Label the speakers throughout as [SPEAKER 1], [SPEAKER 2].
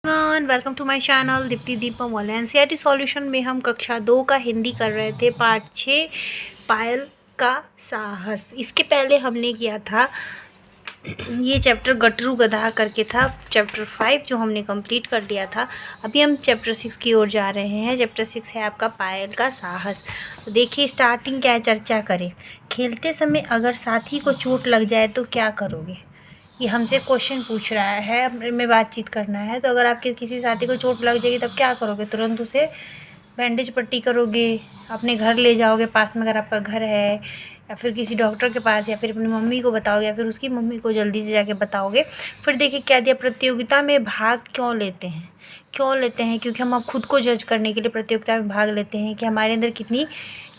[SPEAKER 1] Welcome to my channel Deepti Deepam वाले NCERT solution में हम कक्षा 2 का हिंदी कर रहे थे पार्ट 6 पायल का साहस। इसके पहले हमने किया था ये चैप्टर गटरू गधा करके था, चैप्टर 5 जो हमने कंप्लीट कर लिया था। अभी हम चैप्टर 6 की ओर जा रहे हैं। चैप्टर 6 है आपका पायल का साहस। तो देखिए स्टार्टिंग क्या है, चर्चा करें। खेलते समय अगर साथी को चोट लग जाए तो क्या करोगे? ये हमसे क्वेश्चन पूछ रहा है, में बातचीत करना है। तो अगर आपके किसी साथी को चोट लग जाएगी तब क्या करोगे? तुरंत उसे बैंडेज पट्टी करोगे, अपने घर ले जाओगे पास में अगर आपका घर है, या फिर किसी डॉक्टर के पास, या फिर अपनी मम्मी को बताओगे, या फिर उसकी मम्मी को जल्दी से जाके बताओगे। फिर देखिए क्या दिया, प्रतियोगिता में भाग क्यों लेते हैं? क्योंकि हम अब खुद को जज करने के लिए प्रतियोगिता में भाग लेते हैं कि हमारे अंदर कितनी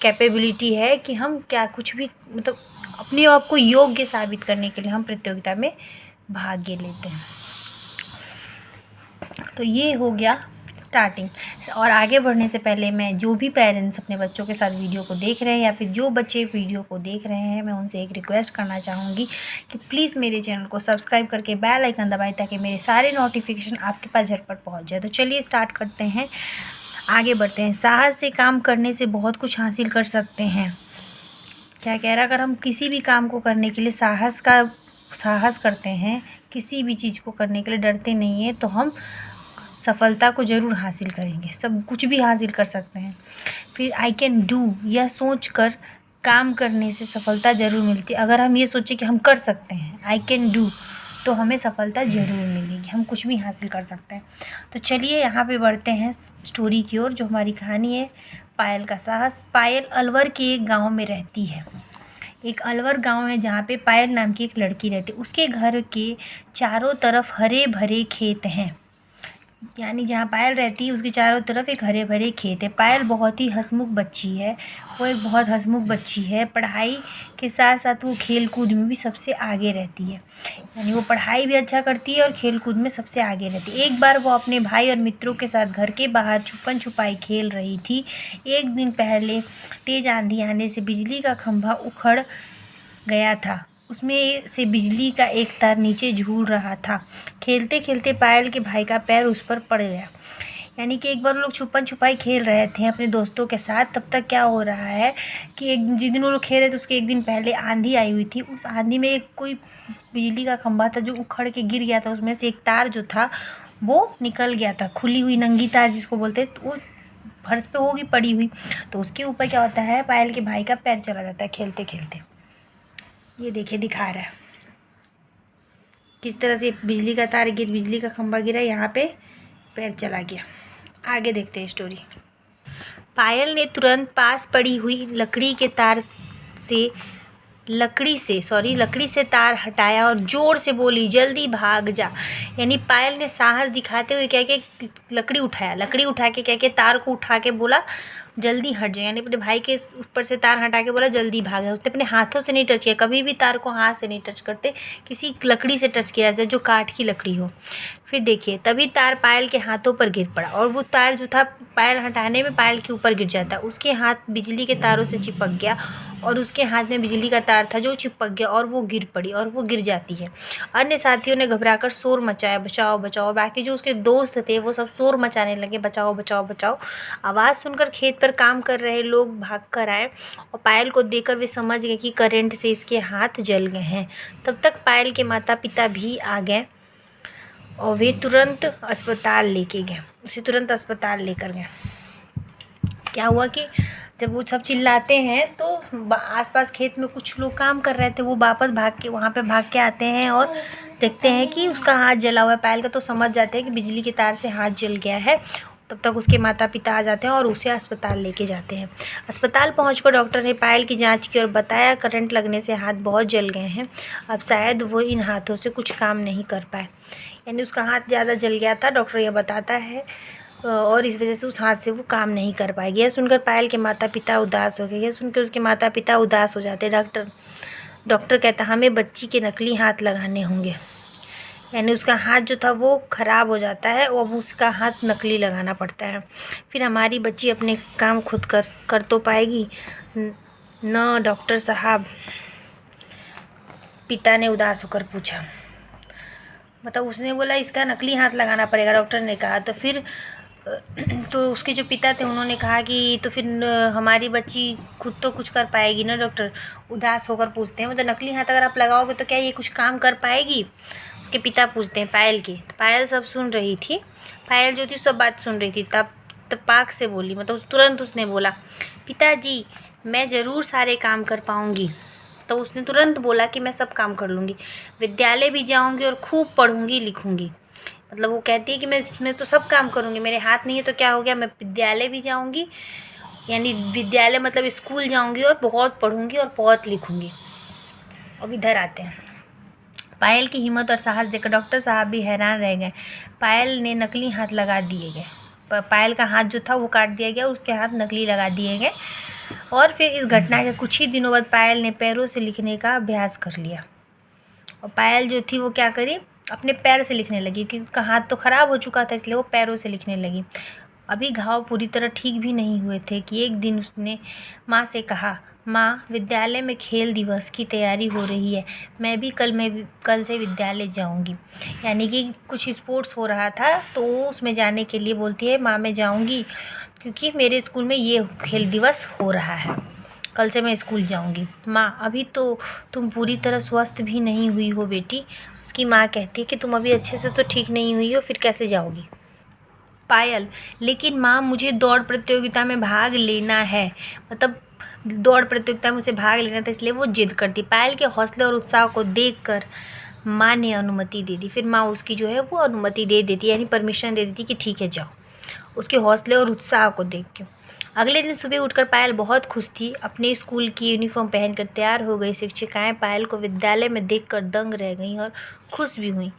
[SPEAKER 1] कैपेबिलिटी है कि हम क्या कुछ भी मतलब अपने आप को योग्य साबित करने के लिए हम प्रतियोगिता में भाग लेते हैं। तो ये हो गया स्टार्टिंग। और आगे बढ़ने से पहले मैं जो भी पेरेंट्स अपने बच्चों के साथ वीडियो को देख रहे हैं, या फिर जो बच्चे वीडियो को देख रहे हैं, मैं उनसे एक रिक्वेस्ट करना चाहूँगी कि प्लीज़ मेरे चैनल को सब्सक्राइब करके बेल आइकन दबाएं ताकि मेरे सारे नोटिफिकेशन आपके पास झटपट पहुँच जाए। तो चलिए स्टार्ट करते हैं, आगे बढ़ते हैं। साहस से काम करने से बहुत कुछ हासिल कर सकते हैं। क्या कह रहा है? अगर हम किसी भी काम को करने के लिए साहस करते हैं, किसी भी चीज़ को करने के लिए डरते नहीं हैं, तो हम सफलता को ज़रूर हासिल करेंगे। सब कुछ भी हासिल कर सकते हैं। फिर आई कैन डू, यह सोच कर काम करने से सफलता ज़रूर मिलती है। अगर हम ये सोचें कि हम कर सकते हैं, आई कैन डू, तो हमें सफलता ज़रूर मिलेगी, हम कुछ भी हासिल कर सकते हैं। तो चलिए यहाँ पे बढ़ते हैं स्टोरी की ओर। जो हमारी कहानी है पायल का साहस। पायल अलवर के एक गांव में रहती है। एक अलवर गांव है जहाँ पे पायल नाम की एक लड़की रहती है। उसके घर के चारों तरफ हरे भरे खेत हैं, यानी जहाँ पायल रहती है उसके चारों तरफ एक हरे भरे खेत है। पायल बहुत ही हंसमुख बच्ची है, वो एक बहुत हंसमुख बच्ची है। पढ़ाई के साथ साथ वो खेल कूद में भी सबसे आगे रहती है, यानी वो पढ़ाई भी अच्छा करती है और खेल कूद में सबसे आगे रहती है। एक बार वो अपने भाई और मित्रों के साथ घर के बाहर छुपन छुपाई खेल रही थी। एक दिन पहले तेज आंधी आने से बिजली का खंभा उखड़ गया था। उसमें से बिजली का एक तार नीचे झूल रहा था। खेलते खेलते पायल के भाई का पैर उस पर पड़ गया। यानी कि एक बार लोग छुपन छुपाई खेल रहे थे अपने दोस्तों के साथ। तब तक क्या हो रहा है कि जिस दिन वो लोग खेल रहे थे उसके एक दिन पहले आंधी आई हुई थी। उस आंधी में एक कोई बिजली का खंभा था जो उखड़ के गिर गया था। उसमें से एक तार जो था वो निकल गया था, खुली हुई नंगी तार जिसको बोलते हैं। तो वो फर्श पे होगी पड़ी हुई, तो उसके ऊपर क्या होता है, पायल के भाई का पैर चला जाता है खेलते खेलते। ये देखिए दिखा रहा है किस तरह से बिजली का तार बिजली का खंभा गिरा, यहाँ पे पैर चला गया। आगे देखते हैं स्टोरी। पायल ने तुरंत पास पड़ी हुई लकड़ी से तार हटाया और जोर से बोली, जल्दी भाग जा। यानी पायल ने साहस दिखाते हुए क्या कि लकड़ी उठा के क्या तार को उठा के बोला जल्दी हट जाए। यानी अपने भाई के ऊपर से तार हटा के बोला जल्दी भाग जाए। उसने अपने हाथों से नहीं टच किया, कभी भी तार को हाथ से नहीं टच करते, किसी लकड़ी से टच किया जाए जो काठ की लकड़ी हो। फिर देखिए तभी तार पायल के हाथों पर गिर पड़ा, और वो तार जो था पायल हटाने में पायल के ऊपर गिर जाता। उसके हाथ बिजली के तारों से चिपक गया, और उसके हाथ में बिजली का तार था जो चिपक गया, और वो गिर पड़ी और वो गिर जाती है। अन्य साथियों ने घबराकर शोर मचाया, बचाओ बचाओ। बाकी जो उसके दोस्त थे वो सब शोर मचाने लगे, बचाओ बचाओ बचाओ। आवाज़ सुनकर खेत पर काम कर रहे लोग भाग कर आए, और पायल को देखकर वे समझ गए कि करंट से इसके हाथ जल गए हैं। तब तक पायल के माता पिता भी आ गए और वे तुरंत अस्पताल लेकर गए। क्या हुआ कि जब वो सब चिल्लाते हैं तो आसपास खेत में कुछ लोग काम कर रहे थे, वो वापस वहाँ पे भाग के आते हैं और देखते हैं कि उसका हाथ जला हुआ है। पायल का तो समझ जाते हैं कि बिजली के तार से हाथ जल गया है। तब तक उसके माता पिता आ जाते हैं और उसे अस्पताल लेके जाते हैं। अस्पताल पहुंचकर डॉक्टर ने पायल की जांच की और बताया करंट लगने से हाथ बहुत जल गए हैं, अब शायद वो इन हाथों से कुछ काम नहीं कर पाए। यानी उसका हाथ ज़्यादा जल गया था, डॉक्टर ये बताता है, और इस वजह से उस हाथ से वो काम नहीं कर पाएगी। यह सुनकर पायल के माता पिता उदास हो गए। यह सुनकर उसके माता पिता उदास हो जाते। डॉक्टर कहता हमें बच्ची के नकली हाथ लगाने होंगे। यानी उसका हाथ जो था वो ख़राब हो जाता है, और अब उसका हाथ नकली लगाना पड़ता है। फिर हमारी बच्ची अपने काम खुद कर तो पाएगी न डॉक्टर साहब? पिता ने उदास होकर पूछा। मतलब उसने बोला इसका नकली हाथ लगाना पड़ेगा, डॉक्टर ने कहा। तो फिर तो उसके जो पिता थे उन्होंने कहा कि तो फिर हमारी बच्ची खुद तो कुछ कर पाएगी ना डॉक्टर, उदास होकर पूछते हैं। मतलब नकली हाथ अगर आप लगाओगे तो क्या ये कुछ काम कर पाएगी? उसके पिता पूछते हैं पायल की। तो पायल सब सुन रही थी, पायल जो थी सब बात सुन रही थी। तब पाक से बोली, मतलब तुरंत उसने बोला पिताजी मैं ज़रूर सारे काम कर पाऊँगी। तो उसने तुरंत बोला कि मैं सब काम कर लूँगी, विद्यालय भी जाऊँगी और खूब पढ़ूँगी लिखूँगी। मतलब वो कहती है कि मैं तो सब काम करूँगी, मेरे हाथ नहीं है तो क्या हो गया, मैं विद्यालय भी जाऊँगी, यानी विद्यालय मतलब स्कूल जाऊँगी और बहुत पढ़ूँगी और बहुत लिखूँगी। अब इधर आते हैं, पायल की हिम्मत और साहस देखकर डॉक्टर साहब भी हैरान रह गए। पायल ने नकली हाथ लगा दिए गए, पायल का हाथ जो था वो काट दिया गया, उसके हाथ नकली लगा दिए गए। और फिर इस घटना के कुछ ही दिनों बाद पायल ने पैरों से लिखने का अभ्यास कर लिया। और पायल जो थी वो क्या करी, अपने पैर से लिखने लगी, क्योंकि उसका हाथ तो ख़राब हो चुका था इसलिए वो पैरों से लिखने लगी। अभी घाव पूरी तरह ठीक भी नहीं हुए थे कि एक दिन उसने माँ से कहा, माँ विद्यालय में खेल दिवस की तैयारी हो रही है, मैं भी कल से विद्यालय जाऊँगी। यानी कि कुछ स्पोर्ट्स हो रहा था तो उसमें जाने के लिए बोलती है माँ मैं जाऊँगी, क्योंकि मेरे स्कूल में ये खेल दिवस हो रहा है, कल से मैं स्कूल जाऊँगी। माँ अभी तो तुम पूरी तरह स्वस्थ भी नहीं हुई हो बेटी। उसकी माँ कहती है कि तुम अभी अच्छे से तो ठीक नहीं हुई हो, फिर कैसे जाओगी? पायल, लेकिन माँ मुझे दौड़ प्रतियोगिता में भाग लेना है, मतलब दौड़ प्रतियोगिता में उसे भाग लेना था इसलिए वो जिद करती। पायल के हौसले और उत्साह को देखकर माँ ने अनुमति दे दी। फिर माँ उसकी जो है वो अनुमति दे देती, यानी परमिशन दे देती कि ठीक है जाओ, उसके हौसले और उत्साह को देख के। अगले दिन सुबह उठकर पायल बहुत खुश थी, अपने स्कूल की यूनिफॉर्म पहनकर तैयार हो गई। शिक्षिकाएं पायल को विद्यालय में देखकर दंग रह गईं और खुश भी हुईं।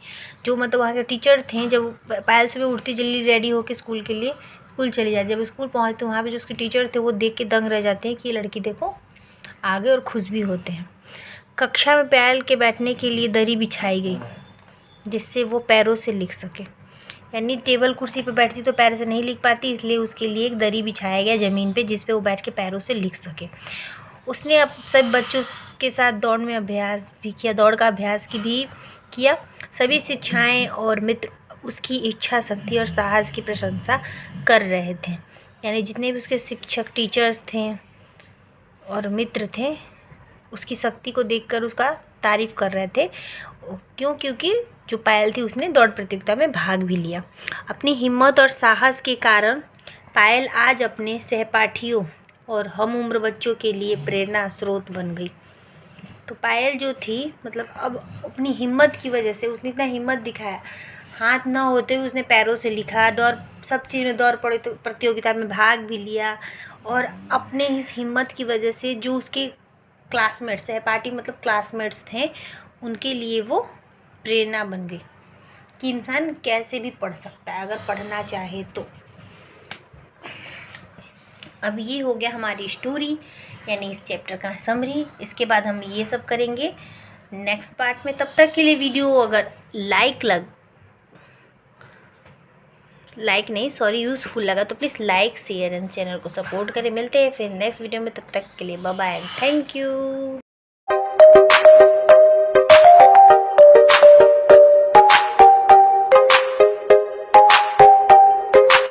[SPEAKER 1] जो मतलब वहाँ के टीचर थे, जब पायल सुबह उठती जल्दी रेडी होकर स्कूल के लिए स्कूल चली जाती, जब स्कूल पहुँचते तो वहाँ पे जो उसके टीचर थे वो देख के दंग रह जाते हैं कि ये लड़की देखो आगे, और खुश भी होते हैं। कक्षा में पायल के बैठने के लिए दरी बिछाई गई जिससे वो पैरों से लिख सके, यानी टेबल कुर्सी पे बैठती तो पैर से नहीं लिख पाती, इसलिए उसके लिए एक दरी बिछाया गया ज़मीन पे जिस पे वो बैठ के पैरों से लिख सके। उसने अब सब बच्चों के साथ दौड़ में अभ्यास भी किया, दौड़ का अभ्यास भी किया। सभी शिक्षाएं और मित्र उसकी इच्छा शक्ति और साहस की प्रशंसा कर रहे थे, यानी जितने भी उसके शिक्षक टीचर्स थे और मित्र थे उसकी शक्ति को देखकर उसका तारीफ़ कर रहे थे। क्योंकि जो पायल थी उसने दौड़ प्रतियोगिता में भाग भी लिया। अपनी हिम्मत और साहस के कारण पायल आज अपने सहपाठियों और हम उम्र बच्चों के लिए प्रेरणा स्रोत बन गई। तो पायल जो थी, मतलब अब अपनी हिम्मत की वजह से उसने इतना हिम्मत दिखाया, हाथ ना होते हुए उसने पैरों से लिखा, दौड़ सब चीज़ में दौड़ पड़े तो प्रतियोगिता में भाग भी लिया। और अपने इस हिम्मत की वजह से जो उसके क्लासमेट्स, सहपाठी मतलब क्लासमेट्स थे, उनके लिए वो प्रेरणा बन गई कि इंसान कैसे भी पढ़ सकता है अगर पढ़ना चाहे तो। अब ये हो गया हमारी स्टोरी, यानी इस चैप्टर का समरी। इसके बाद हम ये सब करेंगे नेक्स्ट पार्ट में। तब तक के लिए वीडियो अगर यूज़फुल लगा तो please like share and channel को सपोर्ट करें। मिलते हैं फिर नेक्स्ट वीडियो में, तब तक के लिए बाय बाय, थैंक यू।